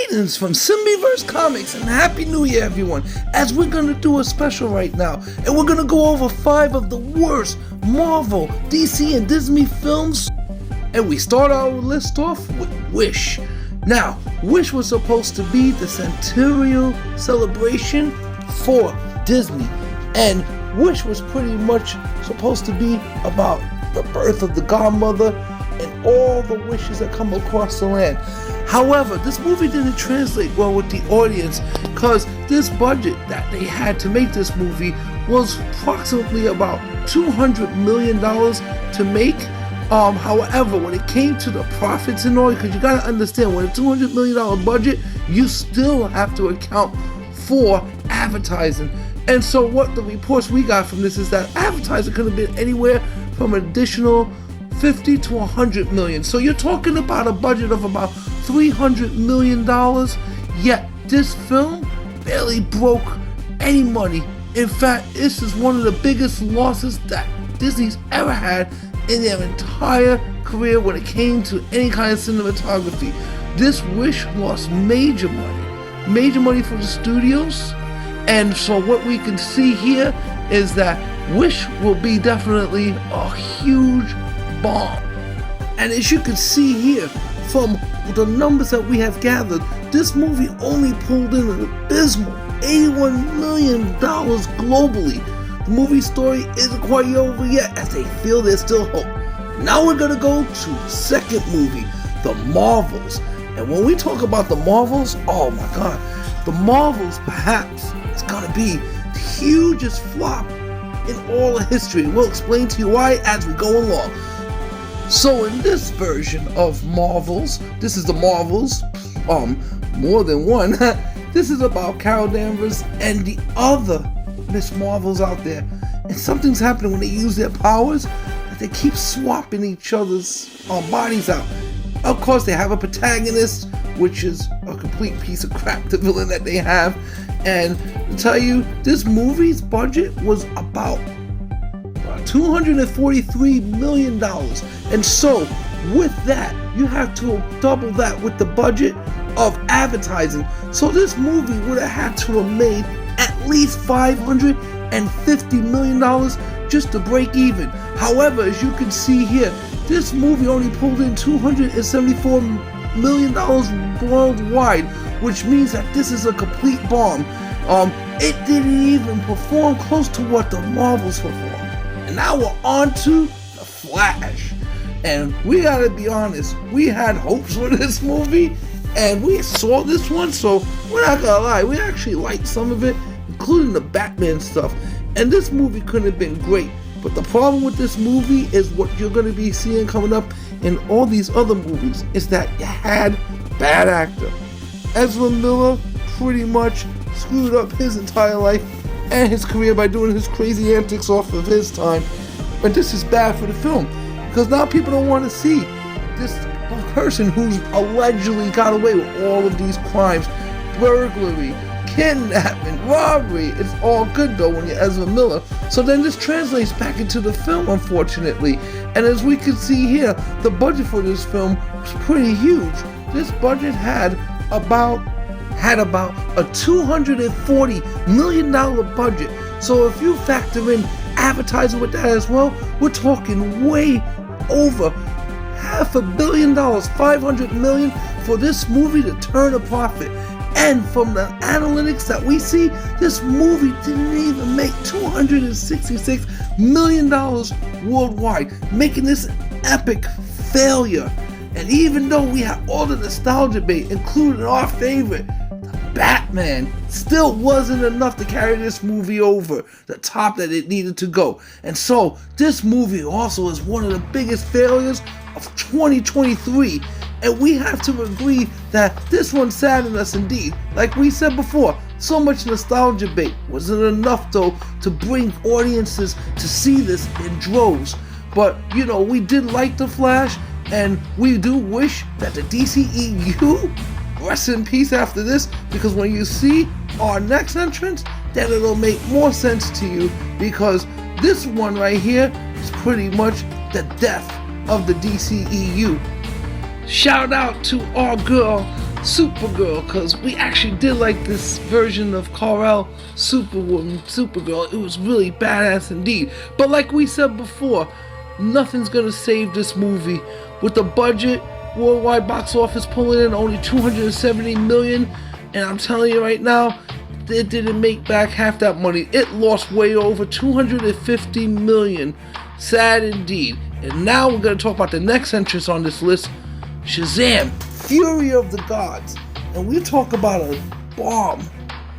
Greetings from Symbiverse Comics and Happy New Year, everyone, as we're gonna do a special right now, and we're gonna go over 5 of the worst Marvel, DC, and Disney films, and we start our list off with Wish. Now, Wish was supposed to be the centennial celebration for Disney, and Wish was pretty much supposed to be about the birth of the Godmother and all the wishes that come across the land. However, this movie didn't translate well with the audience because this budget that they had to make this movie was approximately about $200 million to make. However, when it came to the profits and all, because you gotta understand, when a $200 million budget, you still have to account for advertising. And so what the reports we got from this is that advertising could have been anywhere from an additional 50 to 100 million. So you're talking about a budget of about $300 million, yet this film barely broke any money. In fact, this is one of the biggest losses that Disney's ever had in their entire career when it came to any kind of cinematography. This Wish lost major money for the studios, and so what we can see here is that Wish will be definitely a huge bomb. And as you can see here from the numbers that we have gathered, this movie only pulled in an abysmal $81 million globally. The movie story isn't quite over yet, as they feel there's still hope. Now we're gonna go to the second movie, The Marvels. And when we talk about The Marvels, oh my god, The Marvels perhaps is gonna be the hugest flop in all of history. We'll explain to you why as we go along. So in this version of Marvels, this is the Marvels, more than one, this is about Carol Danvers and the other Miss Marvels out there. And something's happening when they use their powers, that they keep swapping each other's bodies out. Of course, they have a protagonist, which is a complete piece of crap, the villain that they have. And to tell you, this movie's budget was about $243 million. And so, with that, you have to double that with the budget of advertising. So this movie would have had to have made at least $550 million just to break even. However, as you can see here, this movie only pulled in $274 million worldwide, which means that this is a complete bomb. It didn't even perform close to what the Marvels performed. And now we're on to The Flash. And we gotta be honest, we had hopes for this movie, and we saw this one, so we're not gonna lie, we actually liked some of it, including the Batman stuff. And this movie couldn't have been great. But the problem with this movie is what you're gonna be seeing coming up in all these other movies, is that you had bad actor. Ezra Miller pretty much screwed up his entire life and his career by doing his crazy antics off of his time. But this is bad for the film, because now people don't want to see this person who's allegedly got away with all of these crimes, burglary, kidnapping, robbery. It's all good though when you're Ezra Miller. So then this translates back into the film, unfortunately. And as we can see here, the budget for this film was pretty huge. This budget had about a $240 million budget. So if you factor in advertising with that as well, we're talking way over $500 million, $500 million for this movie to turn a profit. And from the analytics that we see, this movie didn't even make $266 million worldwide, making this an epic failure. And even though we have all the nostalgia bait, including our favorite, Batman, still wasn't enough to carry this movie over the top that it needed to go. And so this movie also is one of the biggest failures of 2023, and we have to agree that this one saddened us indeed. Like we said before, so much nostalgia bait wasn't enough though to bring audiences to see this in droves. But you know, we did like The Flash, and we do wish that the DCEU rest in peace after this, because when you see our next entrance, then it'll make more sense to you, because this one right here is pretty much the death of the DCEU. Shout out to our girl Supergirl, because we actually did like this version of Kal-El, Superwoman, Supergirl. It was really badass indeed. But like we said before, nothing's gonna save this movie. With the budget, worldwide box office pulling in only $270 million, and I'm telling you right now, it didn't make back half that money. It lost way over $250 million. Sad indeed. And now we're gonna talk about the next entrance on this list, Shazam! Fury of the Gods. And we talk about a bomb.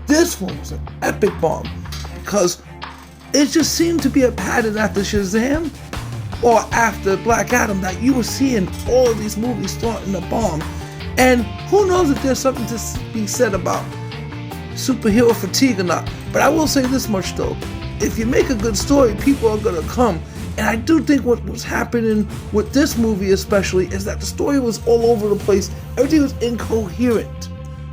This one was an epic bomb because it just seemed to be a pattern after Shazam or after Black Adam that you were seeing all of these movies starting to bomb. And who knows if there's something to be said about superhero fatigue or not. But I will say this much though, if you make a good story, people are gonna come. And I do think what was happening with this movie especially is that the story was all over the place. Everything was incoherent.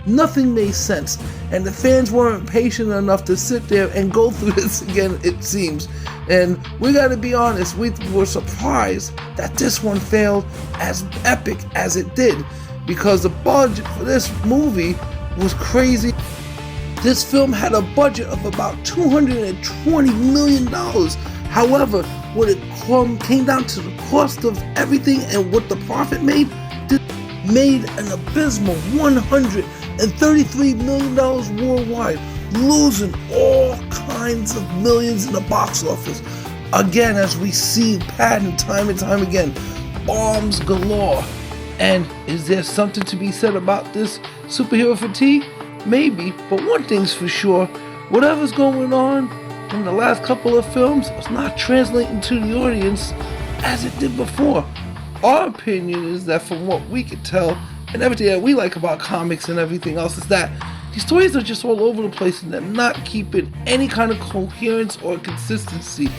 Nothing made sense. And the fans weren't patient enough to sit there and go through this again, it seems. And we gotta be honest, we were surprised that this one failed as epic as it did. Because the budget for this movie was crazy. This film had a budget of about $220 million. However, when it came down to the cost of everything and what the profit made, this made an abysmal $133 million worldwide, losing all kinds of millions in the box office. Again, as we see pattern time and time again, bombs galore. And is there something to be said about this superhero fatigue? Maybe, but one thing's for sure, whatever's going on in the last couple of films was not translating to the audience as it did before. Our opinion is that from what we could tell, and everything that we like about comics and everything else, is that these stories are just all over the place and they're not keeping any kind of coherence or consistency.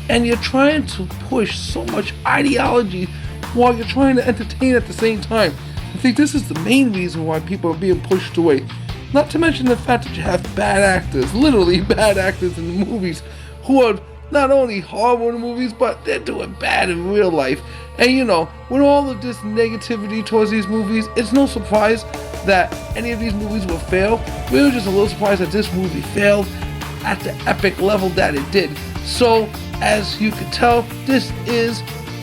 And you're trying to push so much ideology while you're trying to entertain at the same time. I think this is the main reason why people are being pushed away. Not to mention the fact that you have bad actors, literally bad actors in the movies, who are not only horrible in the movies, but they're doing bad in real life. And you know, with all of this negativity towards these movies, it's no surprise that any of these movies will fail. We were just a little surprised that this movie failed at the epic level that it did. So, as you can tell, this is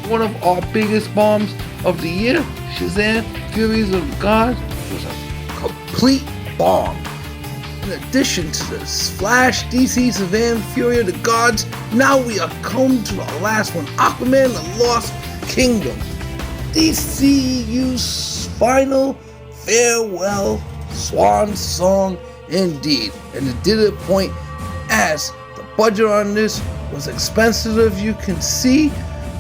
one of our biggest bombs of the year. Shazam! Furies of the Gods was a complete bomb. In addition to this Flash, DC, Shazam, Fury of the Gods, now we are come to the last one, Aquaman, the Lost Kingdom. DCU's final farewell swan song indeed. And it did a point as the budget on this was expensive, you can see,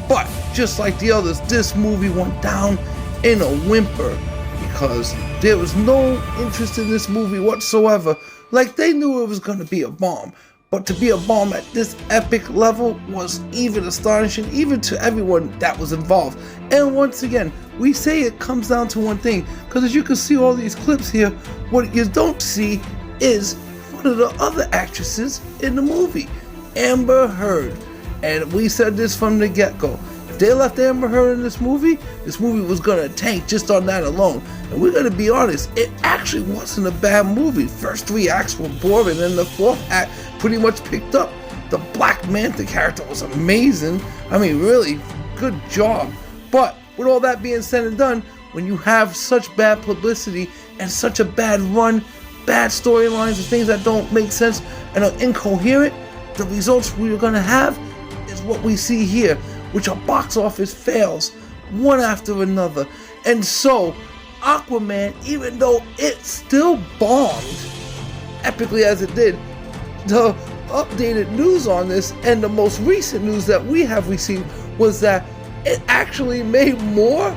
but just like the others, this movie went down in a whimper because there was no interest in this movie whatsoever. Like, they knew it was going to be a bomb, but to be a bomb at this epic level was even astonishing, even to everyone that was involved. And once again, we say it comes down to one thing, because as you can see all these clips here, what you don't see is one of the other actresses in the movie, Amber Heard. And we said this from the get-go. If they left Amber Heard in this movie was gonna tank just on that alone. And we're gonna be honest, it actually wasn't a bad movie. First 3 acts were boring, and the 4th act pretty much picked up. The Black Manta character was amazing. I mean, really, good job. But with all that being said and done, when you have such bad publicity and such a bad run, bad storylines and things that don't make sense and are incoherent, the results we're gonna have is what we see here, which are box office fails, one after another. And so, Aquaman, even though it still bombed epically as it did, the updated news on this and the most recent news that we have received was that it actually made more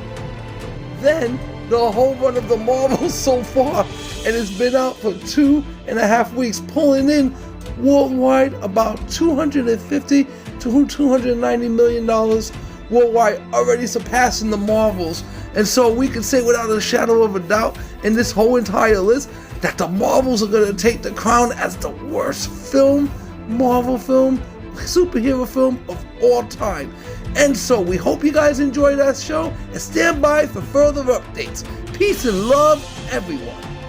than the whole run of the Marvels so far, and it's been out for 2.5 weeks, pulling in worldwide about $250 to $290 million worldwide, already surpassing the Marvels. And so we can say without a shadow of a doubt in this whole entire list that the Marvels are going to take the crown as the worst film, Marvel film, superhero film of all time. And so we hope you guys enjoyed that show and stand by for further updates. Peace and love. everyone.